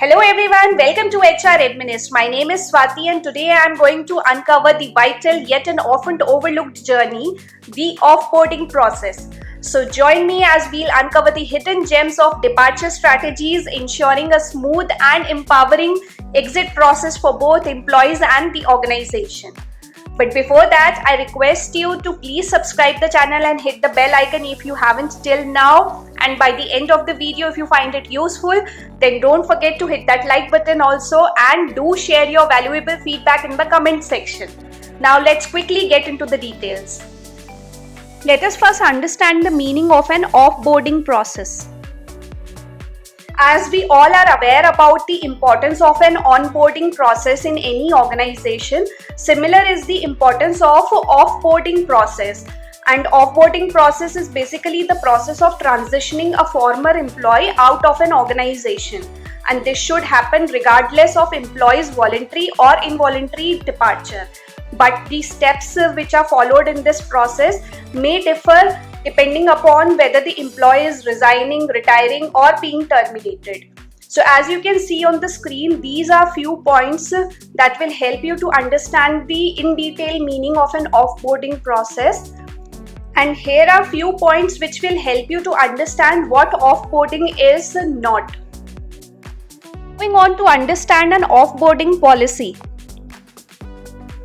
Hello everyone, welcome to 𝗟𝗶𝗸𝗀. My name is Swati and today I am going to uncover the vital yet an often overlooked journey, the offboarding process. So join me as we'll uncover the hidden gems of departure strategies, ensuring a smooth and empowering exit process for both employees and the organization. But before that, I request you to please subscribe the channel and hit the bell icon if you haven't till now. And by the end of the video, if you find it useful, then don't forget to hit that like button also and do share your valuable feedback in the comment section. Now let's quickly get into the details. Let us first understand the meaning of an offboarding process. As we all are aware about the importance of an onboarding process in any organization, similar is the importance of offboarding process. And offboarding process is basically the process of transitioning a former employee out of an organization. And this should happen regardless of employee's voluntary or involuntary departure. But the steps which are followed in this process may differ depending upon whether the employee is resigning, retiring, or being terminated. So as you can see on the screen, these are few points that will help you to understand the in detail meaning of an offboarding process. And here are few points which will help you to understand what offboarding is not. Moving on to understand an offboarding policy.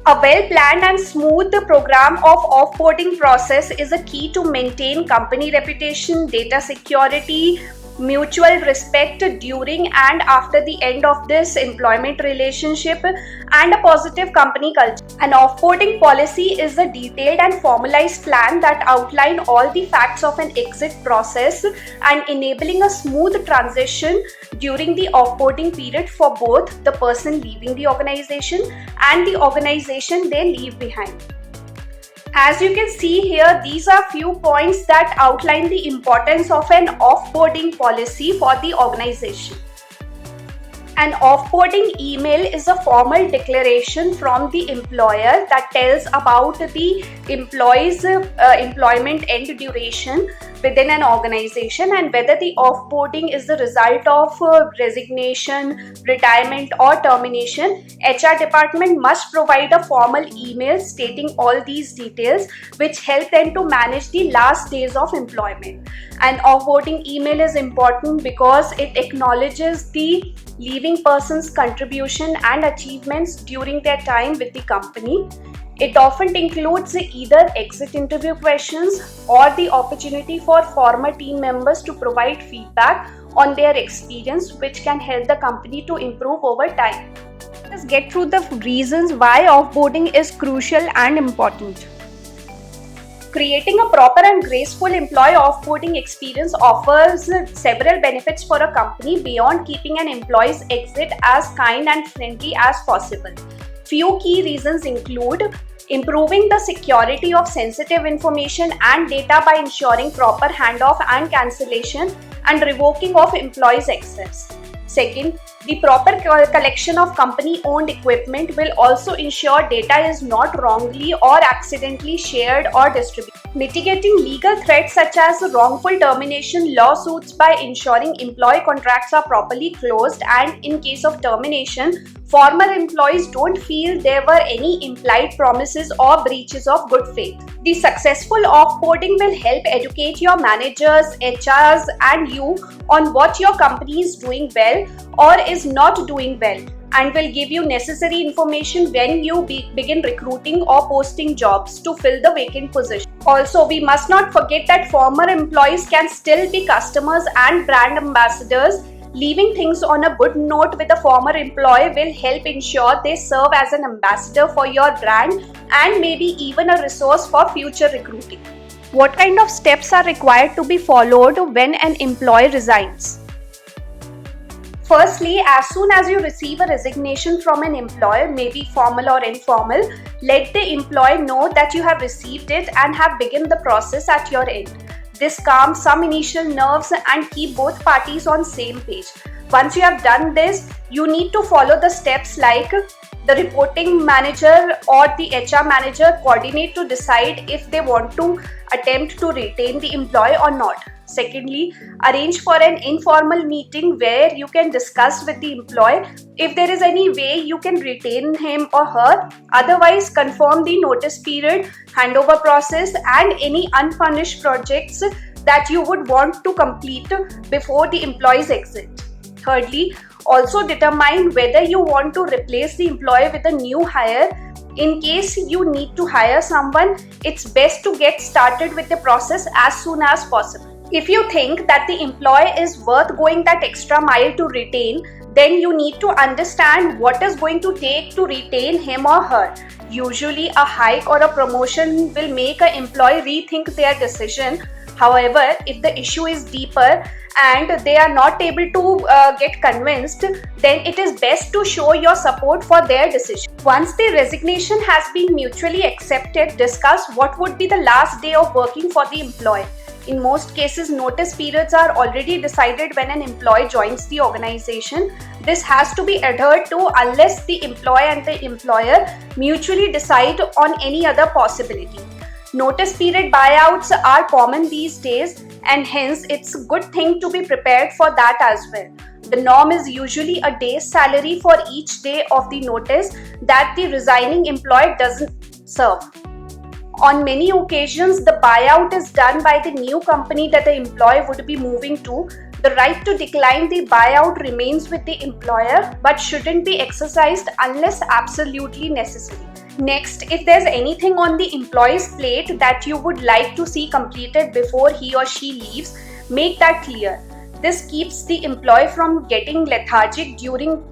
A well-planned and smooth program of offboarding process is a key to maintain company reputation, data security, mutual respect during and after the end of this employment relationship, and a positive company culture. An offboarding policy is a detailed and formalized plan that outlines all the facts of an exit process and enabling a smooth transition during the offboarding period for both the person leaving the organization and the organization they leave behind. As you can see here, these are few points that outline the importance of an offboarding policy for the organization. An offboarding email is a formal declaration from the employer that tells about the employee's employment end duration within an organization and whether the offboarding is the result of resignation, retirement, or termination. HR department must provide a formal email stating all these details, which help them to manage the last days of employment. An offboarding email is important because it acknowledges the leaving person's contribution and achievements during their time with the company. It often includes either exit interview questions or the opportunity for former team members to provide feedback on their experience, which can help the company to improve over time. Let's get through the reasons why offboarding is crucial and important. Creating a proper and graceful employee offboarding experience offers several benefits for a company beyond keeping an employee's exit as kind and friendly as possible. Few key reasons include improving the security of sensitive information and data by ensuring proper handoff and cancellation and revoking of employees' access. Second, the proper collection of company-owned equipment will also ensure data is not wrongly or accidentally shared or distributed. Mitigating legal threats such as wrongful termination lawsuits by ensuring employee contracts are properly closed, and in case of termination, former employees don't feel there were any implied promises or breaches of good faith. The successful offboarding will help educate your managers, HRs, and you on what your company is doing well or is not doing well, and will give you necessary information when you begin recruiting or posting jobs to fill the vacant position. Also, we must not forget that former employees can still be customers and brand ambassadors. Leaving things on a good note with a former employee will help ensure they serve as an ambassador for your brand and maybe even a resource for future recruiting. What kind of steps are required to be followed when an employee resigns? Firstly, as soon as you receive a resignation from an employer, maybe formal or informal, let the employee know that you have received it and have begun the process at your end. This calms some initial nerves and keep both parties on same page. Once you have done this, you need to follow the steps like the reporting manager or the HR manager coordinate to decide if they want to attempt to retain the employee or not. Secondly, arrange for an informal meeting where you can discuss with the employee if there is any way you can retain him or her. Otherwise, confirm the notice period, handover process, and any unpunished projects that you would want to complete before the employee's exit. Thirdly, also determine whether you want to replace the employee with a new hire. In case you need to hire someone, it's best to get started with the process as soon as possible. If you think that the employee is worth going that extra mile to retain, then you need to understand what is going to take to retain him or her. Usually, a hike or a promotion will make an employee rethink their decision. However, if the issue is deeper and they are not able to get convinced, then it is best to show your support for their decision. Once the resignation has been mutually accepted, discuss what would be the last day of working for the employee. In most cases, notice periods are already decided when an employee joins the organization. This has to be adhered to unless the employee and the employer mutually decide on any other possibility. Notice period buyouts are common these days, and hence it's a good thing to be prepared for that as well. The norm is usually a day's salary for each day of the notice that the resigning employee doesn't serve. On many occasions, the buyout is done by the new company that the employee would be moving to. The right to decline the buyout remains with the employer but shouldn't be exercised unless absolutely necessary. Next, if there's anything on the employee's plate that you would like to see completed before he or she leaves, make that clear. This keeps the employee from getting lethargic during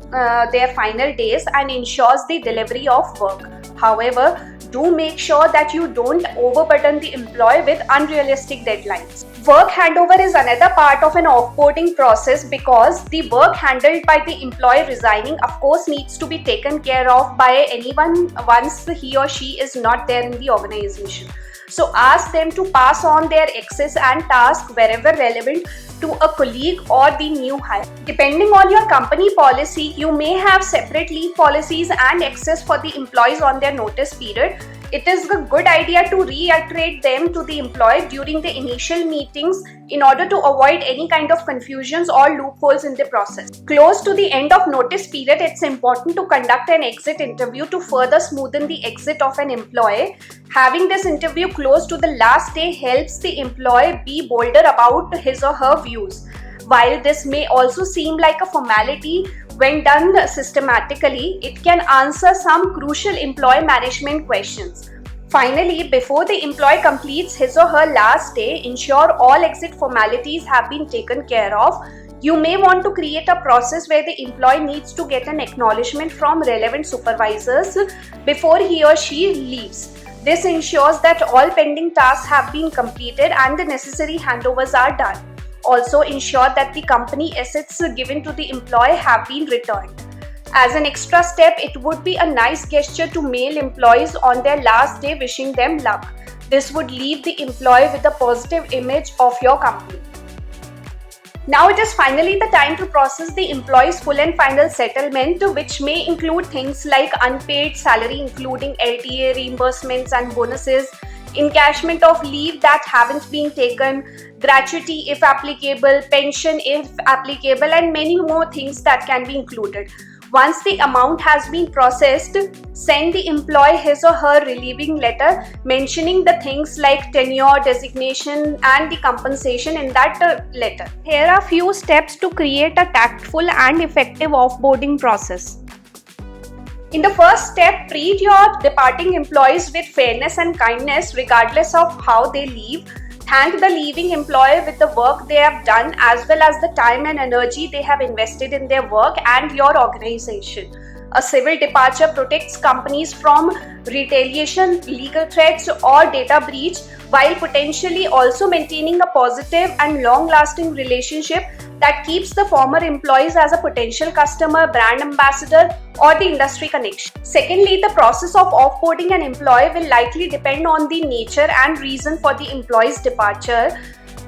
their final days and ensures the delivery of work. However, do make sure that you don't overburden the employee with unrealistic deadlines. Work handover is another part of an offboarding process because the work handled by the employee resigning of course needs to be taken care of by anyone once he or she is not there in the organization. So ask them to pass on their access and task wherever relevant to a colleague or the new hire. Depending on your company policy, you may have separate leave policies and access for the employees on their notice period. It is a good idea to reiterate them to the employee during the initial meetings in order to avoid any kind of confusions or loopholes in the process. Close to the end of notice period, it's important to conduct an exit interview to further smoothen the exit of an employee. Having this interview close to the last day helps the employee be bolder about his or her views. While this may also seem like a formality, when done systematically, it can answer some crucial employee management questions. Finally, before the employee completes his or her last day, ensure all exit formalities have been taken care of. You may want to create a process where the employee needs to get an acknowledgement from relevant supervisors before he or she leaves. This ensures that all pending tasks have been completed and the necessary handovers are done. Also ensure that the company assets given to the employee have been returned. As an extra step, it would be a nice gesture to mail employees on their last day wishing them luck. This would leave the employee with a positive image of your company. Now it is finally the time to process the employee's full and final settlement, which may include things like unpaid salary including LTA reimbursements and bonuses, encashment of leave that haven't been taken, gratuity if applicable, pension if applicable, and many more things that can be included. Once the amount has been processed, send the employee his or her relieving letter mentioning the things like tenure, designation, and the compensation in that letter. Here are few steps to create a tactful and effective offboarding process. In the first step, treat your departing employees with fairness and kindness regardless of how they leave. Thank the leaving employee with the work they have done as well as the time and energy they have invested in their work and your organization. A civil departure protects companies from retaliation, legal threats, or data breach while potentially also maintaining a positive and long-lasting relationship that keeps the former employees as a potential customer, brand ambassador, or the industry connection. Secondly, the process of offboarding an employee will likely depend on the nature and reason for the employee's departure.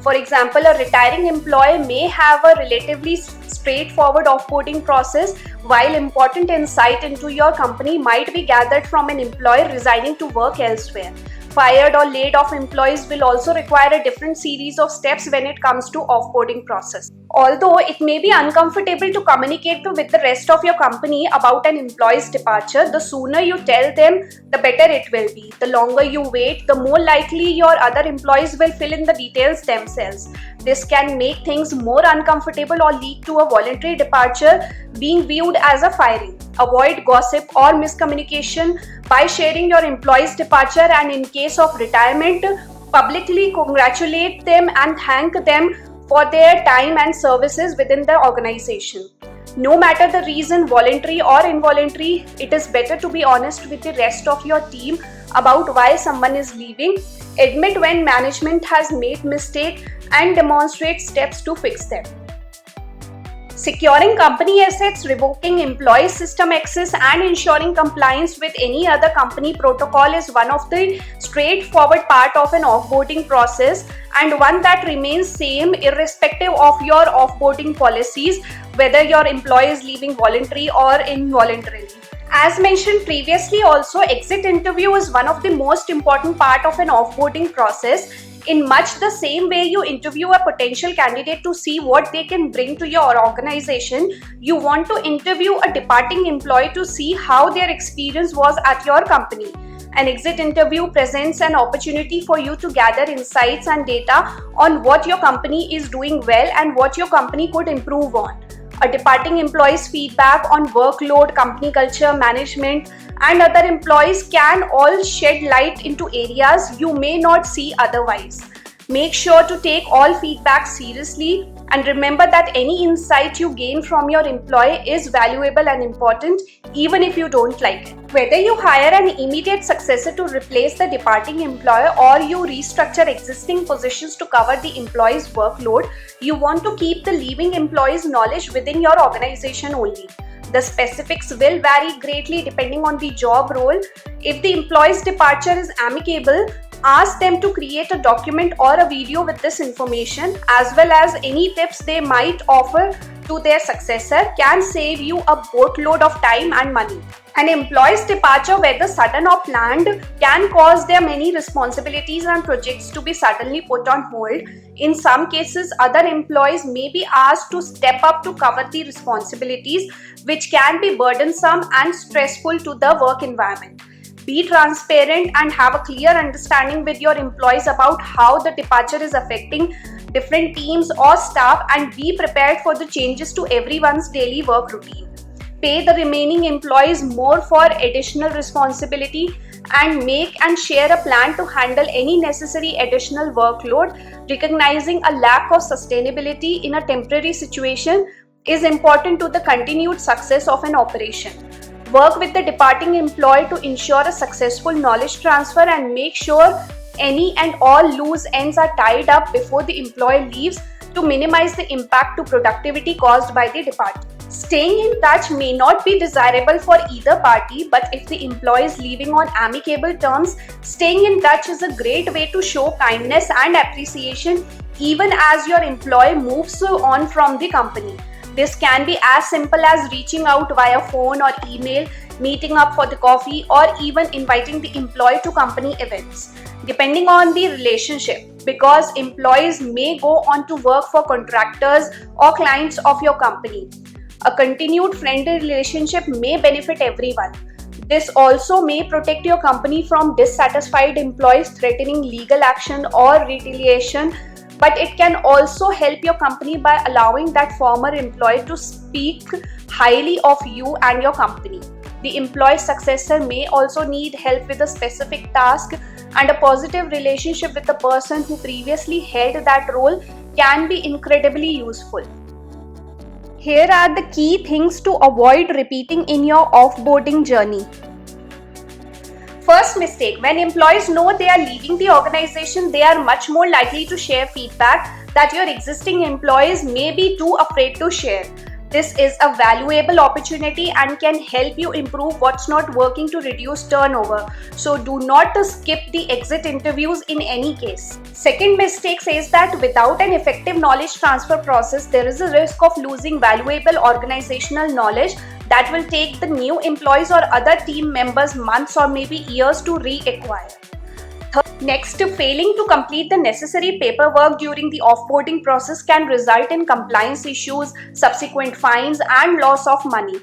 For example, a retiring employee may have a relatively straightforward offboarding process, while important insight into your company might be gathered from an employee resigning to work elsewhere. Fired or laid off employees will also require a different series of steps when it comes to offboarding process. Although it may be uncomfortable to communicate with the rest of your company about an employee's departure, the sooner you tell them, the better it will be. The longer you wait, the more likely your other employees will fill in the details themselves. This can make things more uncomfortable or lead to a voluntary departure being viewed as a firing. Avoid gossip or miscommunication by sharing your employee's departure, and in case of retirement, publicly congratulate them and thank them for their time and services within the organization. No matter the reason, voluntary or involuntary, it is better to be honest with the rest of your team about why someone is leaving. Admit when management has made mistakes and demonstrate steps to fix them. Securing company assets, revoking employee system access, and ensuring compliance with any other company protocol is one of the straightforward part of an offboarding process, and one that remains same irrespective of your offboarding policies, whether your employee is leaving voluntarily or involuntarily. As mentioned previously also, exit interview is one of the most important part of an offboarding process. In much the same way you interview a potential candidate to see what they can bring to your organization, you want to interview a departing employee to see how their experience was at your company. An exit interview presents an opportunity for you to gather insights and data on what your company is doing well and what your company could improve on. A departing employee's feedback on workload, company culture, management, and other employees can all shed light into areas you may not see otherwise. Make sure to take all feedback seriously, and remember that any insight you gain from your employee is valuable and important, even if you don't like it. Whether you hire an immediate successor to replace the departing employee or you restructure existing positions to cover the employee's workload, you want to keep the leaving employee's knowledge within your organization only. The specifics will vary greatly depending on the job role. If the employee's departure is amicable, ask them to create a document or a video with this information, as well as any tips they might offer to their successor can save you a boatload of time and money. An employee's departure, whether sudden or planned, can cause their many responsibilities and projects to be suddenly put on hold. In some cases, other employees may be asked to step up to cover the responsibilities, which can be burdensome and stressful to the work environment. Be transparent and have a clear understanding with your employees about how the departure is affecting different teams or staff, and be prepared for the changes to everyone's daily work routine. Pay the remaining employees more for additional responsibility, and make and share a plan to handle any necessary additional workload. Recognizing a lack of sustainability in a temporary situation is important to the continued success of an operation. Work with the departing employee to ensure a successful knowledge transfer, and make sure any and all loose ends are tied up before the employee leaves to minimize the impact to productivity caused by the departure. Staying in touch may not be desirable for either party, but if the employee is leaving on amicable terms, staying in touch is a great way to show kindness and appreciation even as your employee moves on from the company. This can be as simple as reaching out via phone or email, meeting up for the coffee, or even inviting the employee to company events, depending on the relationship, because employees may go on to work for contractors or clients of your company. A continued friendly relationship may benefit everyone. This also may protect your company from dissatisfied employees threatening legal action or retaliation, but it can also help your company by allowing that former employee to speak highly of you and your company. The employee successor may also need help with a specific task, and a positive relationship with the person who previously held that role can be incredibly useful. Here are the key things to avoid repeating in your offboarding journey. First mistake: when employees know they are leaving the organization, they are much more likely to share feedback that your existing employees may be too afraid to share. This is a valuable opportunity and can help you improve what's not working to reduce turnover. So do not skip the exit interviews in any case. Second mistake says that without an effective knowledge transfer process, there is a risk of losing valuable organizational knowledge that will take the new employees or other team members months or maybe years to reacquire. Next, failing to complete the necessary paperwork during the offboarding process can result in compliance issues, subsequent fines, and loss of money.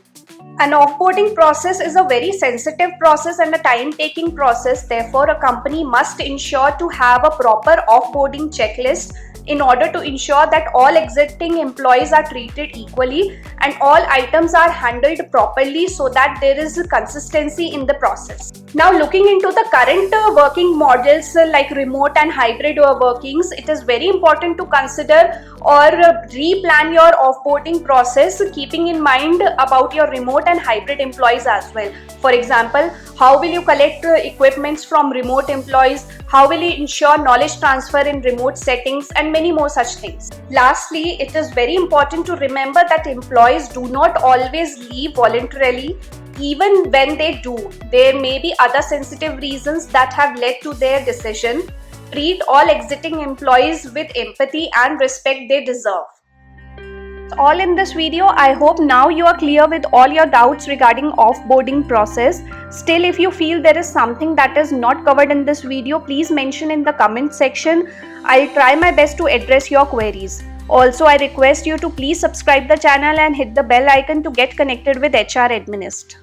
An offboarding process is a very sensitive process and a time-taking process. Therefore, a company must ensure to have a proper offboarding checklist in order to ensure that all exiting employees are treated equally and all items are handled properly so that there is consistency in the process. Now, looking into the current working models like remote and hybrid workings, it is very important to consider or replan your offboarding process, keeping in mind about your remote and hybrid employees as well. For example, how will you collect equipments from remote employees? How will you ensure knowledge transfer in remote settings, and many more such things. Lastly, it is very important to remember that employees do not always leave voluntarily. Even when they do, there may be other sensitive reasons that have led to their decision. Treat all exiting employees with empathy and respect they deserve. All in this video. I hope now you are clear with all your doubts regarding offboarding process. Still, if you feel there is something that is not covered in this video, please mention in the comment section. I'll try my best to address your queries. Also, I request you to please subscribe the channel and hit the bell icon to get connected with HR Administ.